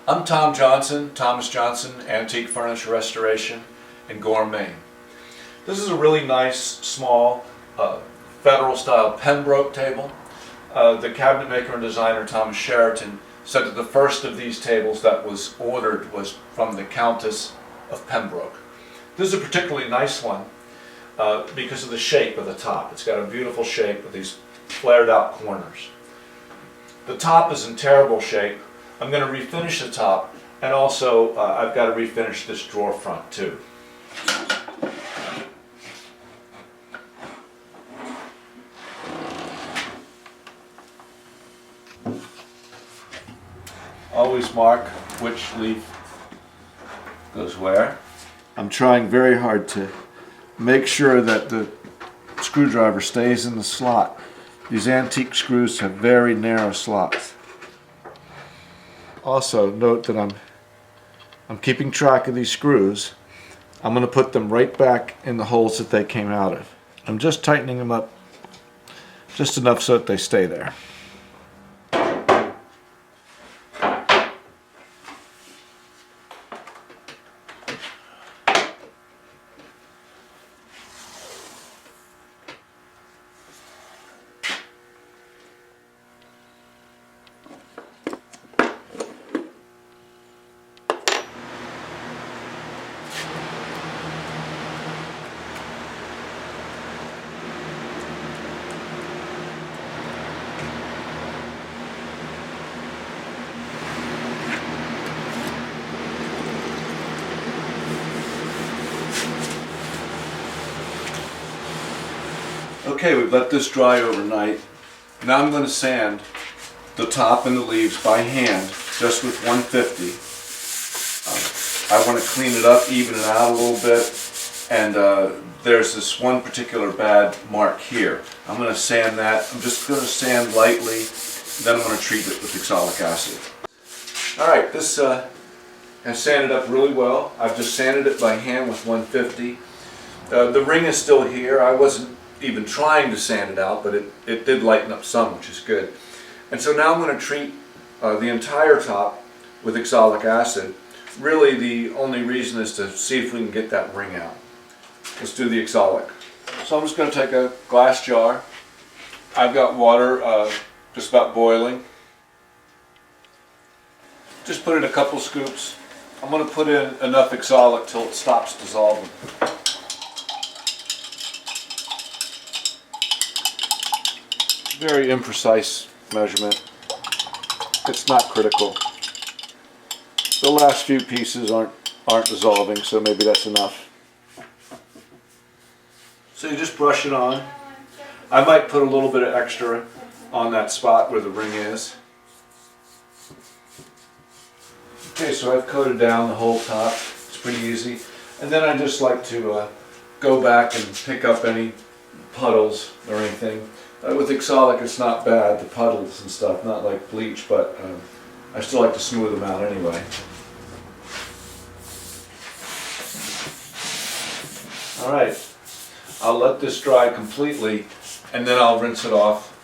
I'm Thomas Johnson, Antique Furniture Restoration in Gorham, Maine. This is a really nice, small, federal-style Pembroke table. The cabinet maker and designer Thomas Sheraton said that the first of these tables that was ordered was from the Countess of Pembroke. This is a particularly nice one because of the shape of the top. It's got a beautiful shape with these flared out corners. The top is in terrible shape. I'm going to refinish the top, and also I've got to refinish this drawer front too. Always mark which leaf goes where. I'm trying very hard to make sure that the screwdriver stays in the slot. These antique screws have very narrow slots. Also note that I'm keeping track of these screws. I'm going to put them right back in the holes that they came out of. I'm just tightening them up just enough so that they stay there. Okay, we've let this dry overnight. Now I'm going to sand the top and the leaves by hand, just with 150. I want to clean it up, even it out a little bit, and there's this one particular bad mark here. I'm going to sand that. I'm just going to sand lightly, then I'm going to treat it with oxalic acid. Alright, this has sanded up really well. I've just sanded it by hand with 150. The ring is still here. I wasn't even trying to sand it out, but it did lighten up some, which is good. And so now I'm going to treat the entire top with oxalic acid. Really the only reason is to see if we can get that ring out. Let's do the oxalic. So I'm just going to take a glass jar. I've got water just about boiling. Just put in a couple scoops. I'm going to put in enough oxalic till it stops dissolving. Very imprecise measurement. It's not critical. The last few pieces aren't dissolving, so maybe that's enough. So you just brush it on. I might put a little bit of extra on that spot where the ring is. Okay, so I've coated down the whole top. It's pretty easy. And then I just like to go back and pick up any puddles or anything. With oxalic it's not bad, the puddles and stuff, not like bleach, but I still like to smooth them out anyway. Alright, I'll let this dry completely and then I'll rinse it off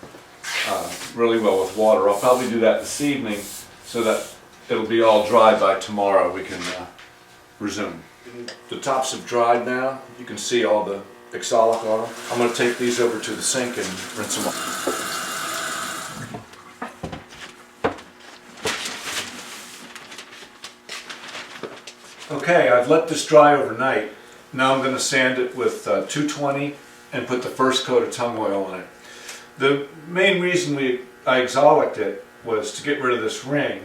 really well with water. I'll probably do that this evening so that it'll be all dry by tomorrow. We can resume. The tops have dried now. You can see all the oxalic on them. I'm going to take these over to the sink and rinse them off. Okay, I've let this dry overnight. Now I'm going to sand it with 220 and put the first coat of tung oil on it. The main reason I oxaliced it was to get rid of this ring,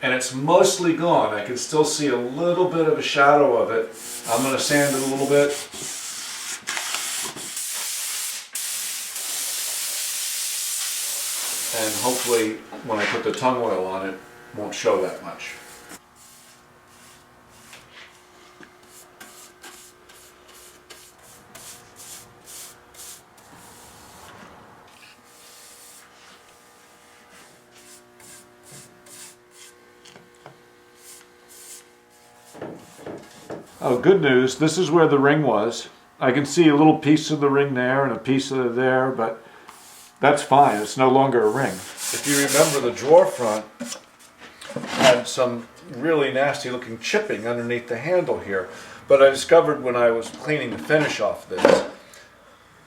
and it's mostly gone. I can still see a little bit of a shadow of it. I'm going to sand it a little bit. And hopefully when I put the tung oil on it, won't show that much. Oh, good news, this is where the ring was. I can see a little piece of the ring there and a piece of it there, but that's fine. It's no longer a ring. If you remember, the drawer front had some really nasty looking chipping underneath the handle here. But I discovered when I was cleaning the finish off this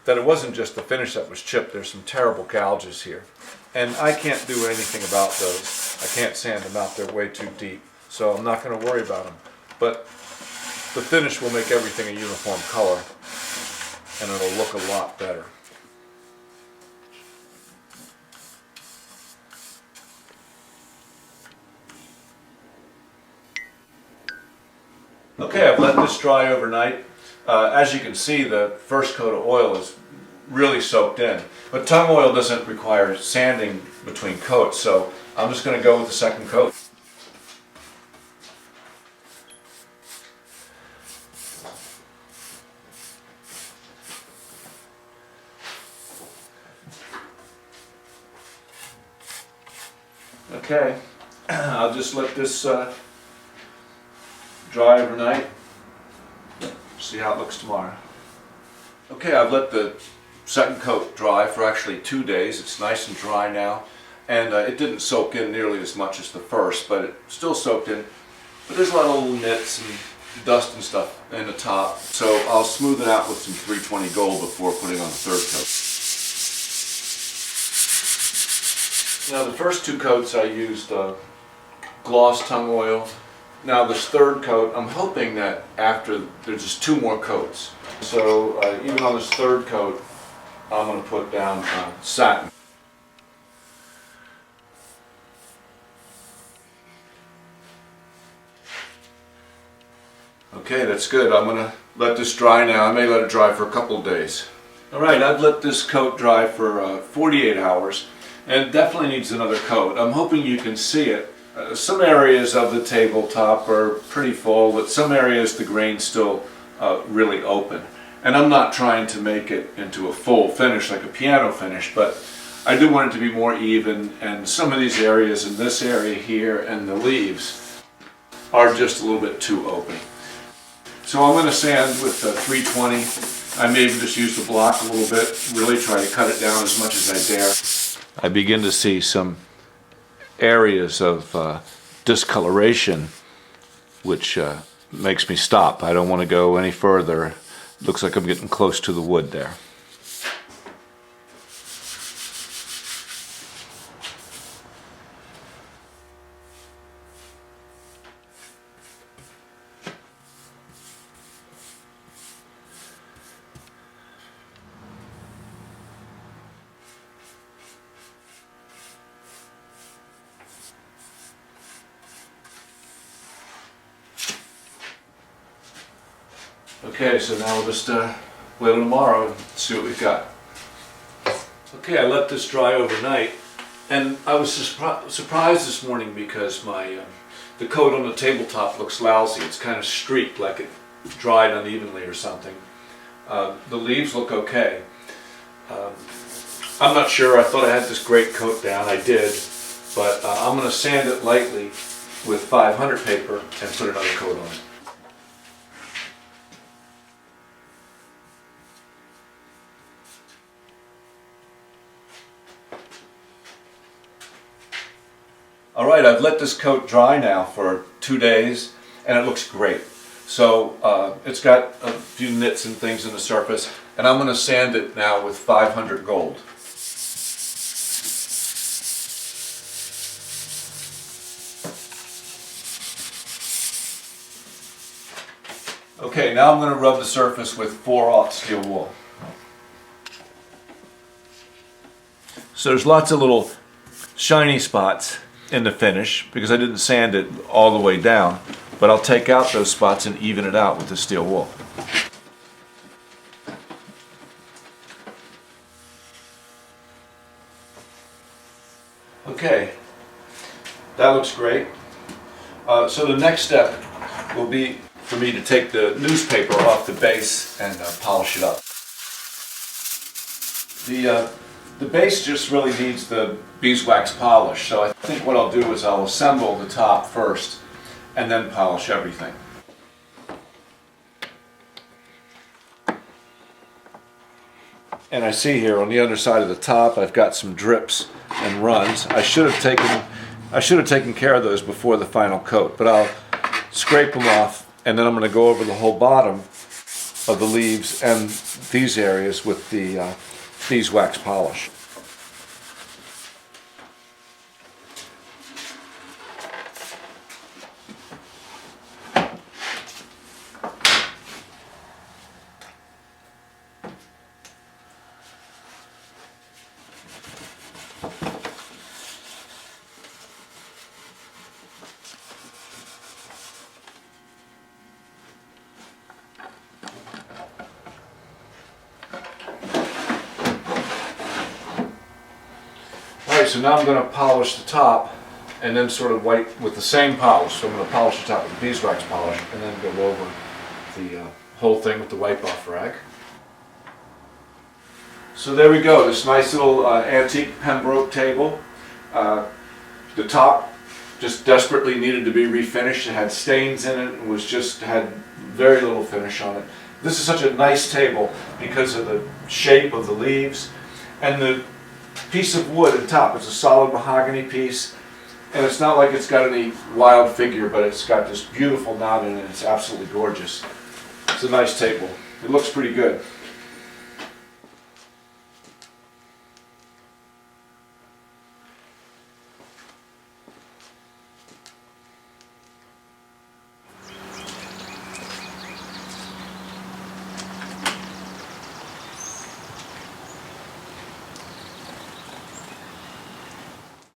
that it wasn't just the finish that was chipped. There's some terrible gouges here. And I can't do anything about those. I can't sand them out, they're way too deep. So I'm not going to worry about them. But the finish will make everything a uniform color, and it'll look a lot better. Okay, I've let this dry overnight. As you can see, the first coat of oil is really soaked in. But tung oil doesn't require sanding between coats, so I'm just going to go with the second coat. Okay, I'll just let this dry overnight. See how it looks tomorrow. Okay, I've let the second coat dry for actually 2 days. It's nice and dry now, and it didn't soak in nearly as much as the first, but it still soaked in. But there's a lot of little nits and dust and stuff in the top, so I'll smooth it out with some 320 gold before putting on the third coat. Now the first two coats I used gloss tung oil. Now this third coat, I'm hoping that after there's just 2 more coats. So even on this third coat, I'm going to put down satin. Okay, that's good. I'm going to let this dry now. I may let it dry for a couple of days. Alright, I've let this coat dry for 48 hours, and it definitely needs another coat. I'm hoping you can see it. Some areas of the tabletop are pretty full, but some areas the grain's still really open. And I'm not trying to make it into a full finish like a piano finish, but I do want it to be more even, and some of these areas in this area here and the leaves are just a little bit too open. So I'm going to sand with 320. I may even just use the block a little bit, really try to cut it down as much as I dare. I begin to see some areas of discoloration, which makes me stop. I don't want to go any further. Looks like I'm getting close to the wood there. Okay, so now we'll just wait till tomorrow and see what we've got. Okay, I let this dry overnight, and I was surprised this morning because the coat on the tabletop looks lousy. It's kind of streaked, like it dried unevenly or something. The leaves look okay. I'm not sure. I thought I had this great coat down. I did, but I'm going to sand it lightly with 500 paper and put another coat on it. Alright, I've let this coat dry now for 2 days, and it looks great. So it's got a few nits and things in the surface, and I'm going to sand it now with 500 gold. Okay, now I'm going to rub the surface with 4/0 steel wool. So there's lots of little shiny spots in the finish because I didn't sand it all the way down, but I'll take out those spots and even it out with the steel wool. Okay, that looks great. So the next step will be for me to take the newspaper off the base and polish it up. The base just really needs the beeswax polish, so I think what I'll do is I'll assemble the top first and then polish everything. And I see here on the underside of the top I've got some drips and runs. I should have taken I should have taken care of those before the final coat, but I'll scrape them off, and then I'm going to go over the whole bottom of the leaves and these areas with the beeswax polish. Alright, so now I'm going to polish the top and then sort of wipe with the same polish. So I'm going to polish the top with the beeswax polish and then go over the whole thing with the wipe-off rag. So there we go, this nice little antique Pembroke table. The top just desperately needed to be refinished. It had stains in it and had very little finish on it. This is such a nice table because of the shape of the leaves and the piece of wood at the top. It's a solid mahogany piece, and it's not like it's got any wild figure, but it's got this beautiful knot in it. It's absolutely gorgeous. It's a nice table. It looks pretty good.